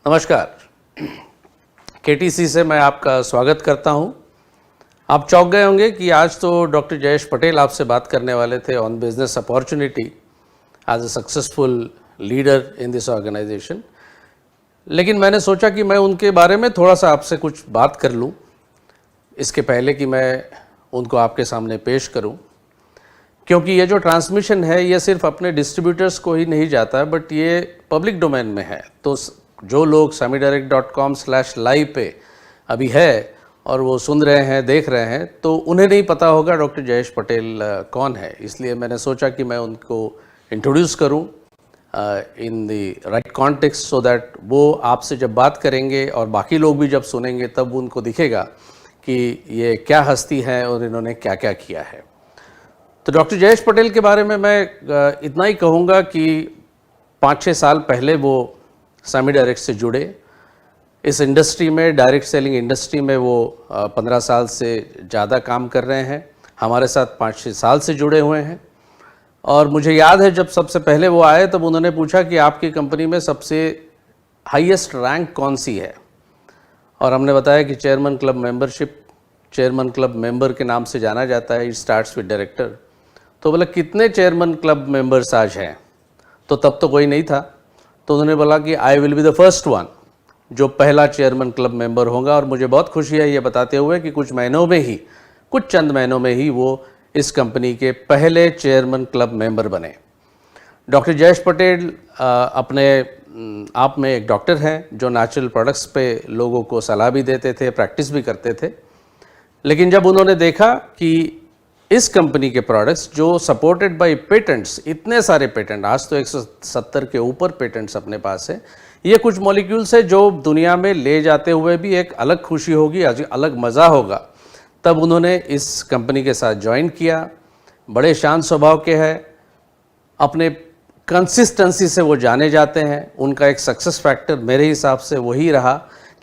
नमस्कार, केटीसी से मैं आपका स्वागत करता हूं। आप चौंक गए होंगे कि आज तो डॉक्टर जयेश पटेल आपसे बात करने वाले थे on business opportunity as a successful leader in this organisation, लेकिन मैंने सोचा कि मैं उनके बारे में थोड़ा सा आपसे कुछ बात कर लूं इसके पहले कि मैं उनको आपके सामने पेश करूं, क्योंकि ये जो ट्रांसमिशन है ये सिर्फ अपने डिस्ट्रीब्यूटर्स को ही नहीं जाता है, बट ये पब्लिक डोमेन में है। तो जो लोग samidirect.com/live पे अभी है और वो सुन रहे हैं, देख रहे हैं, तो उन्हें नहीं पता होगा डॉक्टर जयेश पटेल कौन है। इसलिए मैंने सोचा कि मैं उनको इंट्रोड्यूस करूं in the right context, so that वो आपसे जब बात करेंगे और बाकी लोग भी जब सुनेंगे तब उनको दिखेगा कि ये क्या हस्ती है और इन्होंने क्या क्या किया है। तो डॉक्टर जयेश पटेल के बारे में मैं इतना ही कहूँगा कि 5-6 साल पहले वो सामीडायरेक्ट से जुड़े। इस इंडस्ट्री में, डायरेक्ट सेलिंग इंडस्ट्री में वो 15 साल से ज़्यादा काम कर रहे हैं। हमारे साथ 5-6 साल से जुड़े हुए हैं। और मुझे याद है जब सबसे पहले वो आए तब उन्होंने पूछा कि आपकी कंपनी में सबसे हाईएस्ट रैंक कौन सी है, और हमने बताया कि chairman club membership, chairman club member के नाम से जाना जाता है, इट स्टार्ट्स विद डायरेक्टर। तो बोला कितने चेयरमैन क्लब मेंबर्स आज हैं? तो तब तो कोई नहीं था। तो उन्होंने बोला कि I will be the first one, जो पहला चेयरमैन क्लब मेंबर होगा। और मुझे बहुत खुशी है ये बताते हुए कि कुछ चंद महीनों में ही वो इस कंपनी के पहले चेयरमैन क्लब मेंबर बने। डॉक्टर जयेश पटेल अपने आप में एक डॉक्टर हैं जो नेचुरल प्रोडक्ट्स पे लोगों को सलाह भी देते थे, प्रैक्टिस भी करते थे। लेकिन जब उन्होंने देखा कि इस कंपनी के प्रोडक्ट्स जो सपोर्टेड बाय पेटेंट्स, इतने सारे पेटेंट, आज तो 170 के ऊपर पेटेंट्स अपने पास है, ये कुछ मॉलिक्यूल्स है जो दुनिया में ले जाते हुए भी एक अलग खुशी होगी, अलग मज़ा होगा। तब उन्होंने इस कंपनी के साथ ज्वाइन किया। बड़े शांत स्वभाव के हैं, अपने कंसिस्टेंसी से वो जाने जाते हैं। उनका एक सक्सेस फैक्टर मेरे हिसाब से वही रहा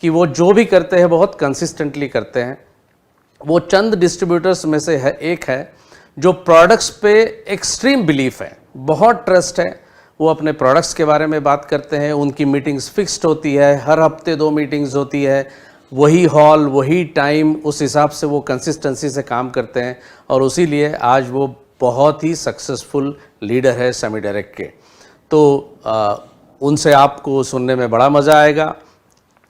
कि वो जो भी करते हैं बहुत कंसिस्टेंटली करते हैं। वो चंद डिस्ट्रीब्यूटर्स में से एक है जो प्रोडक्ट्स पे एक्सट्रीम बिलीफ है, बहुत ट्रस्ट है। वो अपने प्रोडक्ट्स के बारे में बात करते हैं, उनकी मीटिंग्स फिक्स्ड होती है, हर हफ्ते 2 मीटिंग्स होती है, वही हॉल, वही टाइम, उस हिसाब से वो कंसिस्टेंसी से काम करते हैं। और उसी लिए आज वो बहुत ही सक्सेसफुल लीडर है सामीडायरेक्ट के। तो उनसे आपको सुनने में बड़ा मज़ा आएगा।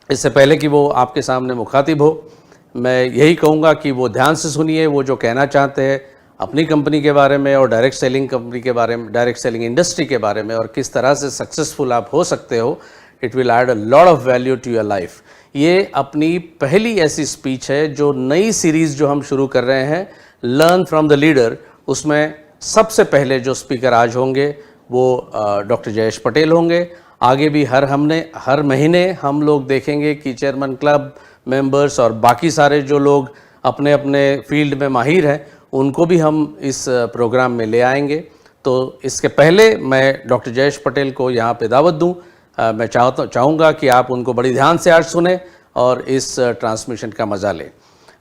इससे पहले कि वो आपके सामने मुखातिब हो, मैं यही कहूँगा कि वो ध्यान से सुनिए वो जो कहना चाहते हैं अपनी कंपनी के बारे में और डायरेक्ट सेलिंग कंपनी के बारे में, डायरेक्ट सेलिंग इंडस्ट्री के बारे में, और किस तरह से सक्सेसफुल आप हो सकते हो। It will add a lot of value to your life. ये अपनी पहली ऐसी स्पीच है जो नई सीरीज़ जो हम शुरू कर रहे हैं, लर्न फ्रॉम द लीडर, उसमें सबसे पहले जो स्पीकर आज होंगे वो डॉक्टर जयेश पटेल होंगे। आगे भी हर महीने हम लोग देखेंगे कि चेयरमैन क्लब मेंबर्स और बाकी सारे जो लोग अपने अपने फील्ड में माहिर हैं उनको भी हम इस प्रोग्राम में ले आएंगे। तो इसके पहले मैं डॉक्टर जयेश पटेल को यहाँ पे दावत दूँ। मैं चाहूँगा कि आप उनको बड़ी ध्यान से आज सुने और इस ट्रांसमिशन का मज़ा लें।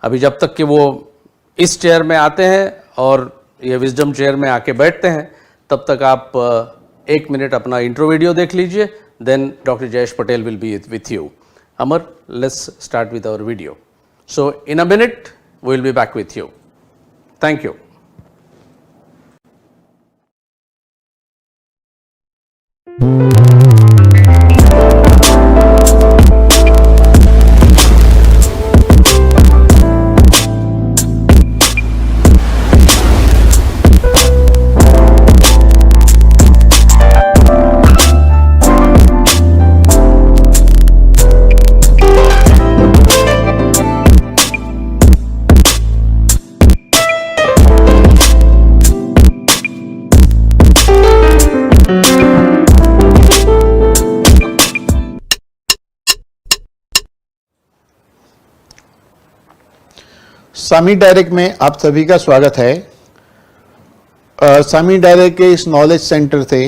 अभी जब तक कि वो इस चेयर में आते हैं और ये विजडम चेयर में आके बैठते हैं, तब तक आप 1 मिनट अपना इंट्रो वीडियो देख लीजिए, then doctor Jayesh Patel will be with you. Amar, let's start with our video. So in a minute, we'll be back with you. Thank you. सामीडायरेक्ट में आप सभी का स्वागत है। सामीडायरेक्ट के इस नॉलेज सेंटर से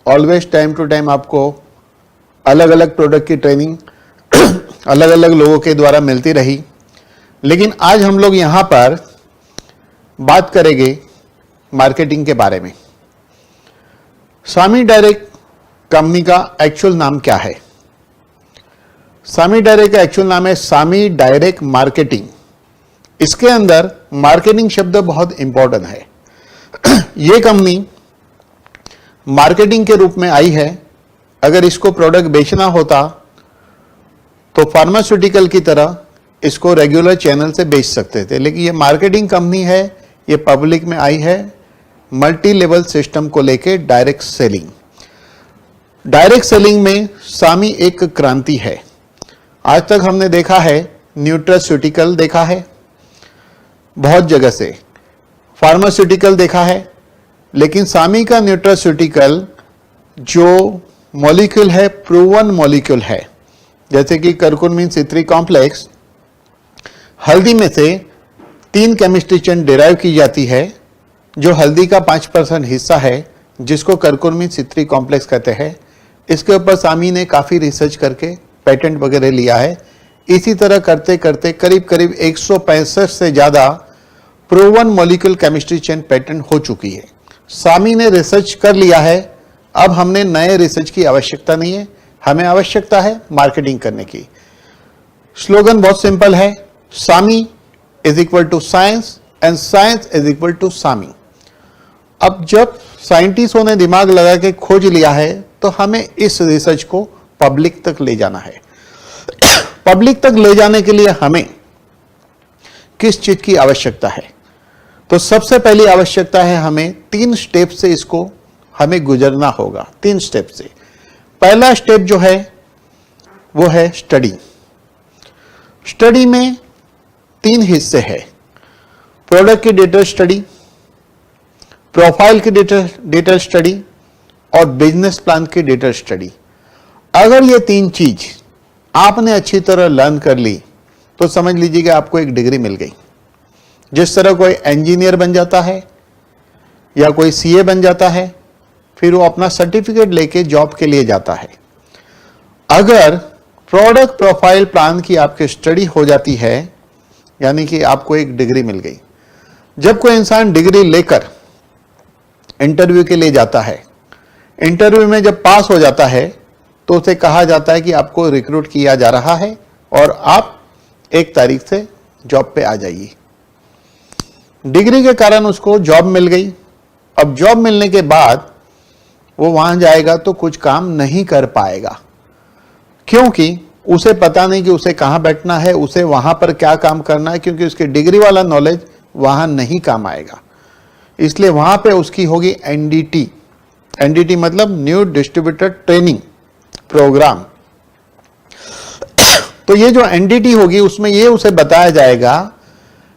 ऑलवेज टाइम टू टाइम आपको अलग अलग प्रोडक्ट की ट्रेनिंग अलग अलग लोगों के द्वारा मिलती रही, लेकिन आज हम लोग यहाँ पर बात करेंगे मार्केटिंग के बारे में। सामीडायरेक्ट कंपनी का एक्चुअल नाम क्या है? सामी डायरेक्ट का एक्चुअल नाम है सामी डायरेक्ट मार्केटिंग। इसके अंदर मार्केटिंग शब्द बहुत इंपॉर्टेंट है। ये कंपनी मार्केटिंग के रूप में आई है। अगर इसको प्रोडक्ट बेचना होता तो फार्मास्यूटिकल की तरह इसको रेगुलर चैनल से बेच सकते थे, लेकिन ये मार्केटिंग कंपनी है। ये पब्लिक में आई है मल्टी लेवल सिस्टम को लेके डायरेक्ट सेलिंग। डायरेक्ट सेलिंग में सामी एक क्रांति है। आज तक हमने देखा है न्यूट्रास्यूटिकल देखा है, बहुत जगह से फार्मास्यूटिकल देखा है, लेकिन सामी का न्यूट्रास्यूटिकल जो मॉलिक्यूल है प्रूवन मॉलिक्यूल है। जैसे कि करकुमिन C3 कॉम्प्लेक्स, हल्दी में से 3 केमिस्ट्री चेन डिराइव की जाती है, जो हल्दी का 5% हिस्सा है जिसको करकुमिन C3 कॉम्प्लेक्स कहते हैं। इसके ऊपर सामी ने काफ़ी रिसर्च करके पेटेंट वगैरह लिया है। इसी तरह करते करते करीब करीब 165 से ज़्यादा proven molecule chemistry chain patent हो चुकी है। सामी ने रिसर्च कर लिया है। अब हमने नए रिसर्च की आवश्यकता नहीं है, हमें आवश्यकता है मार्केटिंग करने की। स्लोगन बहुत सिंपल है, Swami is equal to science and science is equal to Swami. अब जब साइंटिस्टों ने दिमाग लगा के खोज लिया है तो हमें इस रिसर्च को पब्लिक तक ले जाना है। पब्लिक तक ले जाने के लिए हमें किस चीज की आवश्यकता है? तो सबसे पहली आवश्यकता है हमें 3 स्टेप से इसको हमें गुजरना होगा। 3 स्टेप से। पहला स्टेप जो है वो है स्टडी। स्टडी में 3 हिस्से हैं। प्रोडक्ट की डिटेल स्टडी, प्रोफाइल की डिटेल स्टडी और बिजनेस प्लान की डिटेल स्टडी। अगर ये 3 चीज आपने अच्छी तरह लर्न कर ली तो समझ लीजिए कि आपको एक डिग्री मिल गई। जिस तरह कोई इंजीनियर बन जाता है या कोई सीए बन जाता है, फिर वो अपना सर्टिफिकेट लेके जॉब के लिए जाता है। अगर प्रोडक्ट प्रोफाइल प्लान की आपकी स्टडी हो जाती है, यानी कि आपको एक डिग्री मिल गई। जब कोई इंसान डिग्री लेकर इंटरव्यू के लिए जाता है, इंटरव्यू में जब पास हो जाता है तो उसे कहा जाता है कि आपको रिक्रूट किया जा रहा है और आप 1 तारीख से जॉब पे आ जाइए। डिग्री के कारण उसको जॉब मिल गई। अब जॉब मिलने के बाद वो वहां जाएगा तो कुछ काम नहीं कर पाएगा, क्योंकि उसे पता नहीं कि उसे कहां बैठना है, उसे वहां पर क्या काम करना है, क्योंकि उसकी डिग्री वाला नॉलेज वहां नहीं काम आएगा। इसलिए वहां पे उसकी होगी एनडीटी। एनडीटी मतलब न्यू डिस्ट्रीब्यूटर ट्रेनिंग प्रोग्राम। तो ये जो एनडीटी होगी उसमें ये उसे बताया जाएगा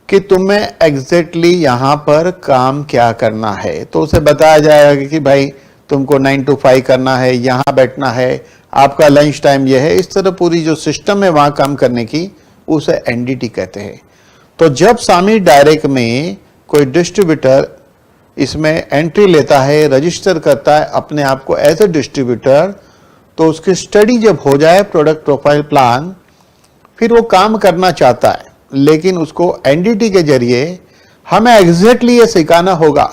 कि तुम्हें एग्जैक्टली यहां पर काम क्या करना है। तो उसे बताया जाएगा कि भाई तुमको 9 to 5 करना है, यहां बैठना है, आपका लंच टाइम ये है। इस तरह पूरी जो सिस्टम है वहां काम करने की, उसे एनडीटी कहते हैं। तो जब सामी डायरेक्ट में कोई डिस्ट्रीब्यूटर इसमें एंट्री लेता है, रजिस्टर करता है अपने आप को एज ए डिस्ट्रीब्यूटर, तो उसकी स्टडी जब हो जाए प्रोडक्ट प्रोफाइल प्लान, फिर वो काम करना चाहता है, लेकिन उसको एनडीटी के जरिए हमें एग्जैक्टली ये सिखाना होगा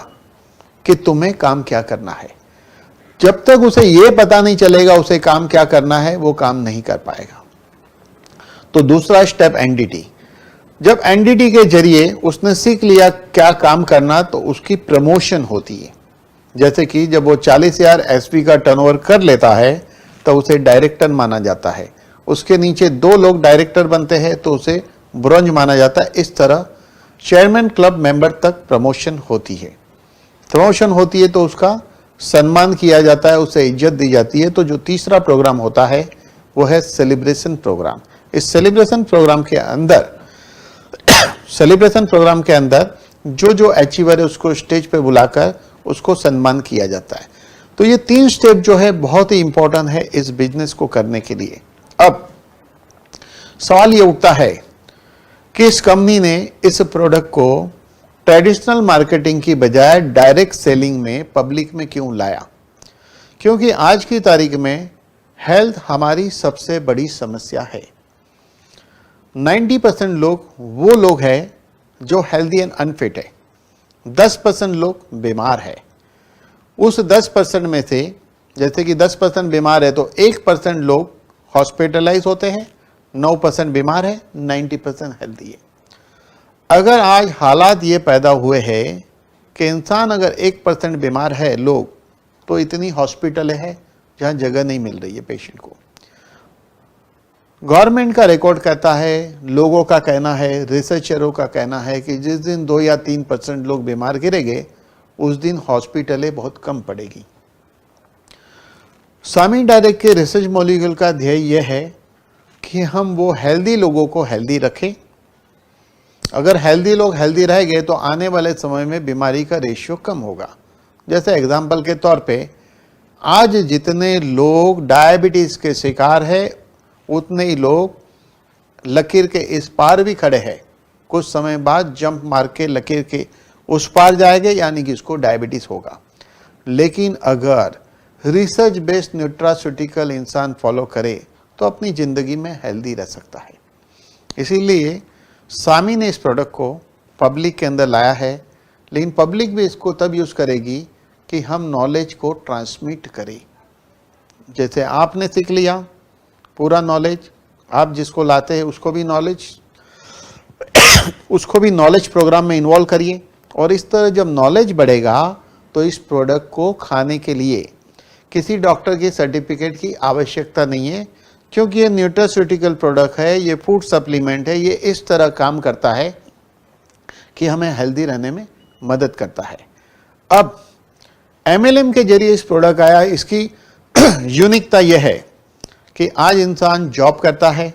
कि तुम्हें काम क्या करना है। जब तक उसे ये पता नहीं चलेगा उसे काम क्या करना है, वो काम नहीं कर पाएगा। तो दूसरा स्टेप एनडीटी। जब एनडीटी के जरिए उसने सीख लिया क्या काम करना, तो उसकी प्रमोशन होती है। जैसे कि जब वो 40,000 एसपी का टर्नओवर कर लेता है तो उसे डायरेक्टर माना जाता है। उसके नीचे 2 लोग डायरेक्टर बनते हैं तो उसे ब्रॉन्ज माना जाता है। इस तरह चेयरमैन क्लब मेंबर तक प्रमोशन होती है। प्रमोशन होती है तो उसका सम्मान किया जाता है, उसे इज्जत दी जाती है। तो जो तीसरा प्रोग्राम होता है वो है सेलिब्रेशन प्रोग्राम। इस सेलिब्रेशन प्रोग्राम के अंदर जो अचीवर है उसको स्टेज पे बुलाकर उसको सम्मान किया जाता है। तो ये 3 स्टेप जो है बहुत ही इंपॉर्टेंट है इस बिजनेस को करने के लिए। अब सवाल ये उठता है कि इस कंपनी ने इस प्रोडक्ट को ट्रेडिशनल मार्केटिंग की बजाय डायरेक्ट सेलिंग में पब्लिक में क्यों लाया? क्योंकि आज की तारीख में हेल्थ हमारी सबसे बड़ी समस्या है। 90% लोग वो लोग हैं जो हेल्दी एंड अनफिट है, 10% लोग बीमार है। उस 10% में से जैसे कि 10% बीमार है तो 1% लोग हॉस्पिटलाइज होते हैं 9% बीमार है, 90% हेल्दी है। अगर आज हालात ये पैदा हुए हैं कि इंसान अगर 1% बीमार है लोग, तो इतनी हॉस्पिटल है जहां जगह नहीं मिल रही है पेशेंट को। गवर्नमेंट का रिकॉर्ड कहता है, लोगों का कहना है, रिसर्चरों का कहना है कि जिस दिन 2 या 3% लोग बीमार गिरेंगे उस दिन हॉस्पिटलें बहुत कम पड़ेगी। सामी डायरेक्ट के रिसर्च मॉलिक्यूल का ध्येय यह है कि हम वो हेल्दी लोगों को हेल्दी रखें। अगर हेल्दी लोग हेल्दी रहेंगे तो आने वाले समय में बीमारी का रेशियो कम होगा। जैसे एग्जाम्पल के तौर पे आज जितने लोग डायबिटीज के शिकार है उतने ही लोग लकीर के इस पार भी खड़े हैं। कुछ समय बाद जंप मार के लकीर के उस पार जाएंगे, यानी कि इसको डायबिटीज होगा। लेकिन अगर रिसर्च बेस्ड न्यूट्रास्यूटिकल इंसान फॉलो करे तो अपनी जिंदगी में हेल्दी रह सकता है। इसीलिए सामी ने इस प्रोडक्ट को पब्लिक के अंदर लाया है, लेकिन पब्लिक भी इसको तब यूज करेगी कि हम नॉलेज को ट्रांसमिट करें। जैसे आपने सीख लिया पूरा नॉलेज, आप जिसको लाते हैं उसको भी नॉलेज प्रोग्राम में इन्वॉल्व करिए। और इस तरह जब नॉलेज बढ़ेगा तो इस प्रोडक्ट को खाने के लिए किसी डॉक्टर की सर्टिफिकेट की आवश्यकता नहीं है, क्योंकि ये न्यूट्रास्यूटिकल प्रोडक्ट है, ये फूड सप्लीमेंट है। ये इस तरह काम करता है कि हमें हेल्दी रहने में मदद करता है। अब MLM के जरिए इस प्रोडक्ट आया, इसकी यूनिकता यह है कि आज इंसान जॉब करता है,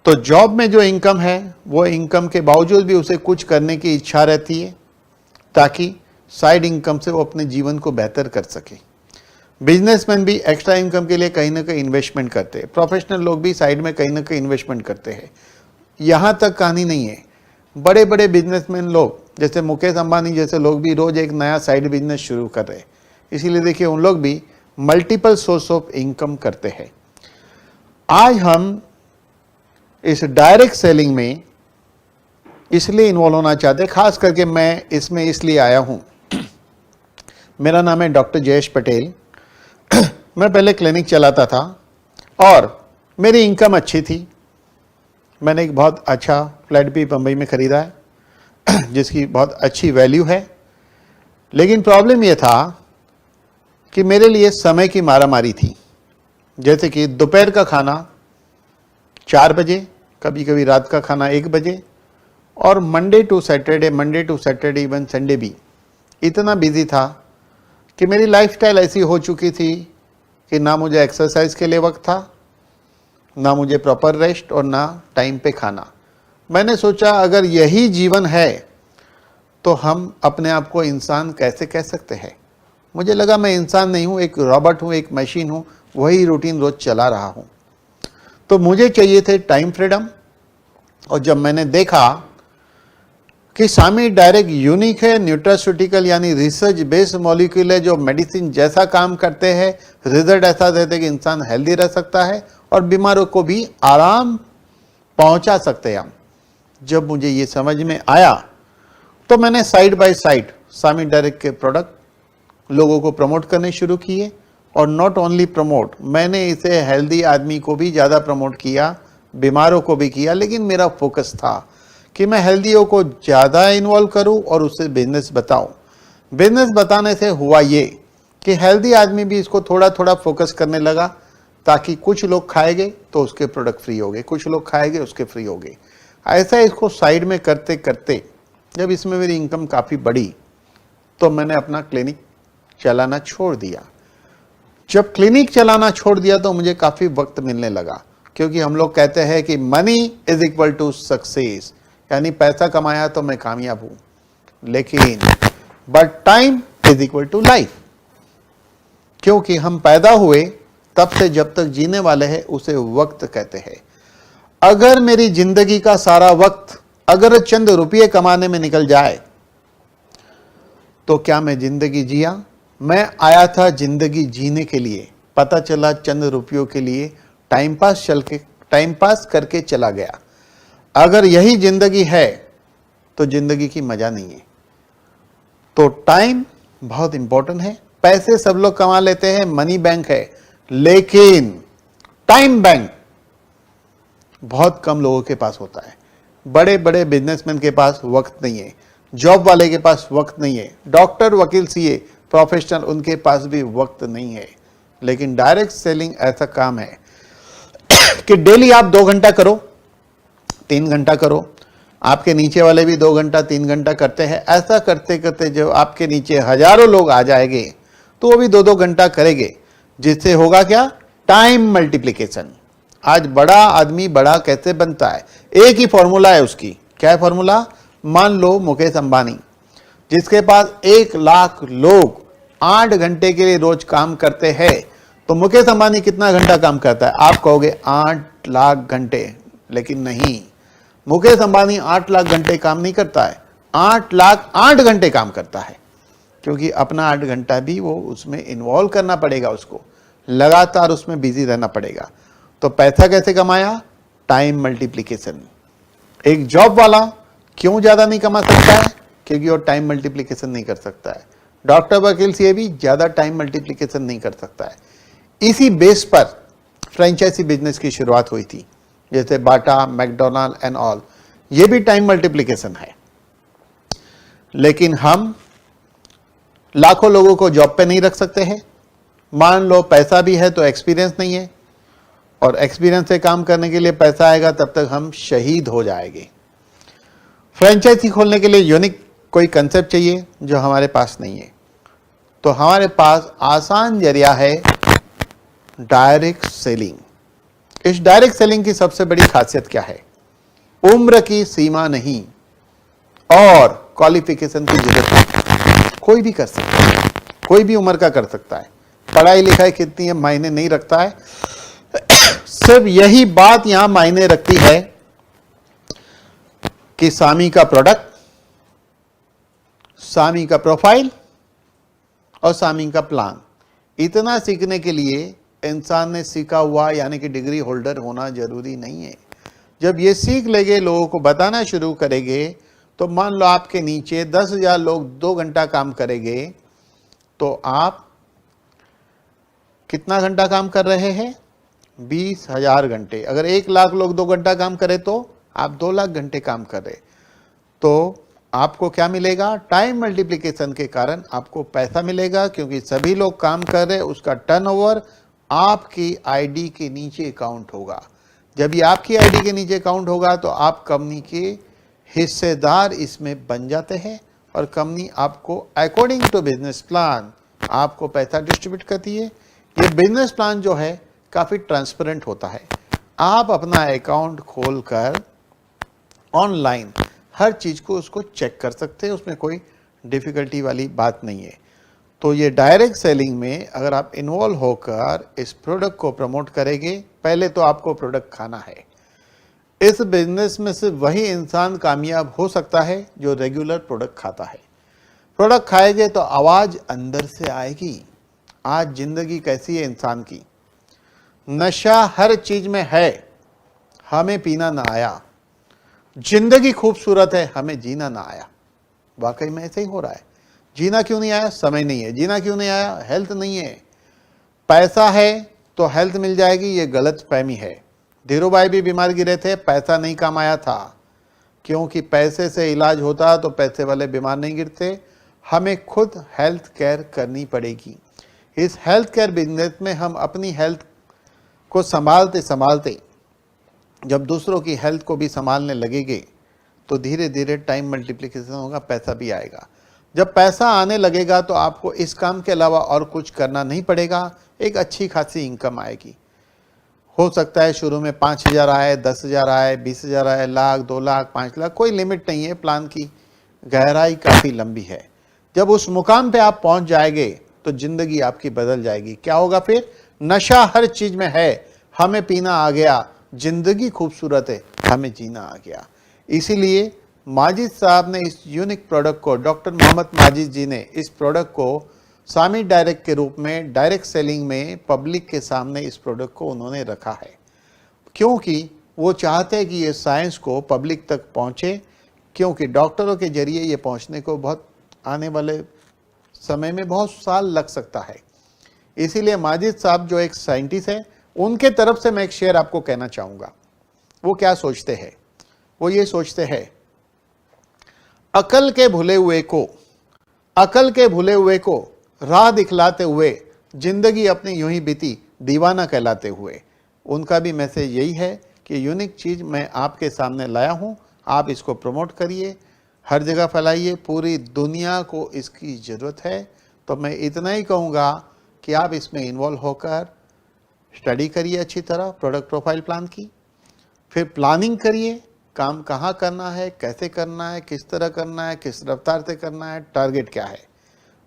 तो जॉब में जो इनकम है वो इनकम के बावजूद भी उसे कुछ करने की इच्छा रहती है ताकि साइड इनकम से वो अपने जीवन को बेहतर कर सके। बिजनेसमैन भी एक्स्ट्रा इनकम के लिए कहीं ना कहीं इन्वेस्टमेंट करते हैं, प्रोफेशनल लोग भी साइड में कहीं ना कहीं इन्वेस्टमेंट करते हैं। यहाँ तक कहानी नहीं है, बड़े बड़े बिजनेसमैन लोग जैसे मुकेश अंबानी जैसे लोग भी रोज एक नया साइड बिजनेस शुरू कर रहे हैं। इसीलिए देखिए उन लोग भी मल्टीपल सोर्स ऑफ इनकम करते हैं। आज हम इस डायरेक्ट सेलिंग में इसलिए इन्वॉल्व होना चाहते हैं, खास करके मैं इसमें इसलिए आया हूं। मेरा नाम है डॉक्टर जयेश पटेल। मैं पहले क्लिनिक चलाता था और मेरी इनकम अच्छी थी। मैंने एक बहुत अच्छा फ्लैट भी बम्बई में खरीदा है जिसकी बहुत अच्छी वैल्यू है। लेकिन प्रॉब्लम यह था कि मेरे लिए समय की मारामारी थी। जैसे कि दोपहर का खाना 4 बजे, कभी कभी रात का खाना 1 बजे, और Monday to Saturday even Sunday भी इतना बिजी था कि मेरी लाइफस्टाइल ऐसी हो चुकी थी कि ना मुझे एक्सरसाइज के लिए वक्त था, ना मुझे प्रॉपर रेस्ट और ना टाइम पे खाना। मैंने सोचा अगर यही जीवन है तो हम अपने आप को इंसान कैसे कह सकते हैं। मुझे लगा मैं इंसान नहीं हूँ, एक रॉबोट हूँ, एक मशीन हूँ, वही रूटीन रोज चला रहा हूँ। तो मुझे चाहिए थे टाइम फ्रीडम। और जब मैंने देखा कि सामी डायरेक्ट यूनिक है, न्यूट्रास्यूटिकल यानी रिसर्च बेस्ड मॉलिक्यूल है जो मेडिसिन जैसा काम करते हैं, रिजल्ट ऐसा देते हैं कि इंसान हेल्दी रह सकता है और बीमारों को भी आराम पहुंचा सकते हैं हम। जब मुझे ये समझ में आया तो मैंने side by side Sami direct के प्रोडक्ट लोगों को प्रमोट करने शुरू किए। और नॉट ओनली प्रमोट, मैंने इसे हेल्दी आदमी को भी ज़्यादा प्रमोट किया, बीमारों को भी किया। लेकिन मेरा फोकस था कि मैं हेल्दियों को ज़्यादा इन्वॉल्व करूं और उससे बिजनेस बताऊं। बिजनेस बताने से हुआ ये कि हेल्दी आदमी भी इसको थोड़ा थोड़ा फोकस करने लगा, ताकि कुछ लोग खाएंगे तो उसके प्रोडक्ट फ्री हो गए, कुछ लोग खाएंगे उसके फ्री हो गए। ऐसा इसको साइड में करते करते जब इसमें मेरी इनकम काफ़ी बढ़ी तो मैंने अपना क्लिनिक चलाना छोड़ दिया। जब क्लिनिक चलाना छोड़ दिया तो मुझे काफ़ी वक्त मिलने लगा, क्योंकि हम लोग कहते हैं कि money is equal to success, यानी पैसा कमाया तो मैं कामयाब हूं। लेकिन but time is equal to life, क्योंकि हम पैदा हुए तब से जब तक जीने वाले हैं उसे वक्त कहते हैं। अगर मेरी जिंदगी का सारा वक्त अगर चंद रुपये कमाने में निकल जाए तो क्या मैं जिंदगी जिया? मैं आया था जिंदगी जीने के लिए, पता चला चंद रुपयों के लिए टाइम पास करके चला गया। अगर यही जिंदगी है तो जिंदगी की मजा नहीं है। तो टाइम बहुत इंपॉर्टेंट है। पैसे सब लोग कमा लेते हैं, मनी बैंक है, लेकिन टाइम बैंक बहुत कम लोगों के पास होता है। बड़े बड़े बिजनेसमैन के पास वक्त नहीं है, जॉब वाले के पास वक्त नहीं है, डॉक्टर, वकील, सीए, प्रोफेशनल, उनके पास भी वक्त नहीं है। लेकिन डायरेक्ट सेलिंग ऐसा काम है कि डेली आप 2 घंटा करो, 3 घंटा करो, आपके नीचे वाले भी 2 घंटा 3 घंटा करते हैं। ऐसा करते करते जो आपके नीचे हजारों लोग आ जाएंगे तो वो भी 2-2 घंटा करेंगे, जिससे होगा क्या? Time multiplication. आज बड़ा आदमी बड़ा कैसे बनता है? एक ही फॉर्मूला है उसकी। क्या है फॉर्मूला? मान लो मुकेश अंबानी, जिसके पास 1 लाख लोग 8 घंटे के लिए रोज काम करते हैं, तो मुकेश अंबानी कितना घंटा काम करता है? आप कहोगे 8 लाख घंटे, लेकिन नहीं, मुकेश अंबानी 8 लाख घंटे काम नहीं करता है, 8 लाख 8 घंटे काम करता है, क्योंकि अपना 8 घंटा भी वो उसमें इन्वॉल्व करना पड़ेगा, उसको लगातार उसमें बिजी रहना पड़ेगा। तो पैसा कैसे कमाया? Time multiplication. एक जॉब वाला क्यों ज्यादा नहीं कमा सकता है? क्योंकि वो टाइम मल्टीप्लिकेशन नहीं कर सकता है। डॉक्टर, वकील से भी ज्यादा टाइम मल्टीप्लिकेशन नहीं कर सकता है। इसी बेस पर फ्रेंचाइजी बिजनेस की शुरुआत हुई थी, जैसे बाटा, मैकडोनाल्ड एंड ऑल, ये भी टाइम मल्टीप्लिकेशन है। लेकिन हम लाखों लोगों को जॉब पे नहीं रख सकते हैं। मान लो पैसा भी है तो एक्सपीरियंस नहीं है, और एक्सपीरियंस से काम करने के लिए पैसा आएगा तब तक हम शहीद हो जाएंगे। फ्रेंचाइजी खोलने के लिए यूनिक कोई कंसेप्ट चाहिए जो हमारे पास नहीं है, तो हमारे पास आसान जरिया है डायरेक्ट सेलिंग। इस डायरेक्ट सेलिंग की सबसे बड़ी खासियत क्या है? उम्र की सीमा नहीं और क्वालिफिकेशन की जरूरत नहीं, कोई भी कर सकता है, कोई भी उम्र का कर सकता है। पढ़ाई लिखाई कितनी है मायने नहीं रखता है, सिर्फ यही बात यहां मायने रखती है कि स्वामी का प्रोडक्ट, स्वामी का प्रोफाइल और स्वामी का प्लान। इतना सीखने के लिए इंसान ने सीखा हुआ यानी कि डिग्री होल्डर होना जरूरी नहीं है। जब ये सीख लेंगे, लोगों को बताना शुरू करेंगे, तो मान लो आपके नीचे 10,000 लोग 2 घंटा काम करेंगे, तो आप कितना घंटा काम कर रहे हैं? 20,000 घंटे। अगर 1 लाख लोग 2 घंटा काम करें तो आप 2 लाख घंटे काम कर रहे, तो आपको क्या मिलेगा? टाइम मल्टीप्लिकेशन के कारण आपको पैसा मिलेगा, क्योंकि सभी लोग काम कर रहे, उसका टर्नओवर आपकी आईडी के नीचे काउंट होगा। जब ये आपकी आईडी के नीचे काउंट होगा तो आप कंपनी के हिस्सेदार इसमें बन जाते हैं, और कंपनी आपको अकॉर्डिंग टू बिजनेस प्लान आपको पैसा डिस्ट्रीब्यूट करती है। ये बिजनेस प्लान जो है काफ़ी ट्रांसपेरेंट होता है। आप अपना अकाउंट खोलकर ऑनलाइन हर चीज़ को उसको चेक कर सकते हैं, उसमें कोई डिफ़िकल्टी वाली बात नहीं है। तो ये डायरेक्ट सेलिंग में अगर आप इन्वॉल्व होकर इस प्रोडक्ट को प्रमोट करेंगे, पहले तो आपको प्रोडक्ट खाना है। इस बिजनेस में सिर्फ वही इंसान कामयाब हो सकता है जो रेगुलर प्रोडक्ट खाता है। प्रोडक्ट खाएंगे तो आवाज़ अंदर से आएगी। आज जिंदगी कैसी है इंसान की? नशा हर चीज में है, हमें पीना ना आया। जिंदगी खूबसूरत है, हमें जीना ना आया। वाकई में ऐसे ही हो रहा है। जीना क्यों नहीं आया? समय नहीं है। जीना क्यों नहीं आया? हेल्थ नहीं है। पैसा है तो हेल्थ मिल जाएगी, ये गलत फहमी है। धीरू भाई भी बीमार गिरे थे, पैसा नहीं कमाया था, क्योंकि पैसे से इलाज होता तो पैसे वाले बीमार नहीं गिरते। हमें खुद हेल्थ केयर करनी पड़ेगी। इस हेल्थ केयर बिजनेस में हम अपनी हेल्थ को संभालते संभालते जब दूसरों की हेल्थ को भी संभालने लगेंगे तो धीरे धीरे टाइम मल्टीप्लिकेशन होगा, पैसा भी आएगा। जब पैसा आने लगेगा तो आपको इस काम के अलावा और कुछ करना नहीं पड़ेगा, एक अच्छी खासी इनकम आएगी। हो सकता है शुरू में 5,000 आए, 10,000 आए, 20,000 आए, लाख, 2 लाख, 5 लाख, कोई लिमिट नहीं है। प्लान की गहराई काफ़ी लंबी है। जब उस मुकाम पे आप पहुंच जाएंगे तो जिंदगी आपकी बदल जाएगी। क्या होगा फिर? नशा हर चीज में है, हमें पीना आ गया। जिंदगी खूबसूरत है, हमें जीना आ गया। इसीलिए माजिद साहब ने इस यूनिक प्रोडक्ट को, डॉक्टर मोहम्मद माजिद जी ने इस प्रोडक्ट को स्वामी डायरेक्ट के रूप में डायरेक्ट सेलिंग में पब्लिक के सामने इस प्रोडक्ट को उन्होंने रखा है, क्योंकि वो चाहते हैं कि ये साइंस को पब्लिक तक पहुँचे, क्योंकि डॉक्टरों के जरिए ये पहुँचने को बहुत आने वाले समय में बहुत साल लग सकता है। इसीलिए माजिद साहब जो एक साइंटिस्ट है, उनके तरफ से मैं एक शेर आपको कहना चाहूँगा। वो क्या सोचते हैं? वो ये सोचते हैं, अकल के भूले हुए को राह दिखलाते हुए जिंदगी अपनी यूं ही बीती दीवाना कहलाते हुए। उनका भी मैसेज यही है कि यूनिक चीज मैं आपके सामने लाया हूं, आप इसको प्रमोट करिए, हर जगह फैलाइए, पूरी दुनिया को इसकी जरूरत है। तो मैं इतना ही कहूँगा कि आप इसमें इन्वॉल्व होकर स्टडी करिए अच्छी तरह प्रोडक्ट प्रोफाइल प्लान की, फिर प्लानिंग करिए, काम कहाँ करना है, कैसे करना है, किस तरह करना है, किस रफ्तार से करना है, टारगेट क्या है,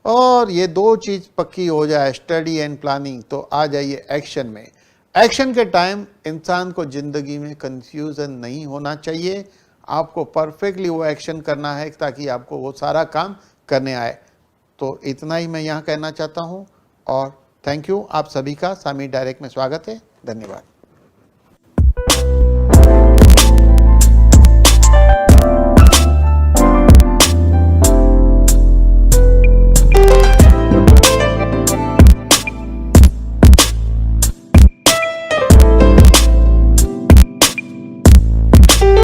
और ये दो चीज़ पक्की हो जाए, स्टडी एंड प्लानिंग, तो आ जाइए एक्शन में। एक्शन के टाइम इंसान को ज़िंदगी में कंफ्यूजन नहीं होना चाहिए, आपको परफेक्टली वो एक्शन करना है ताकि आपको वो सारा काम करने आए। तो इतना ही मैं यहाँ कहना चाहता हूँ और थैंक यू। आप सभी का सामी डायरेक्ट में स्वागत है। धन्यवाद।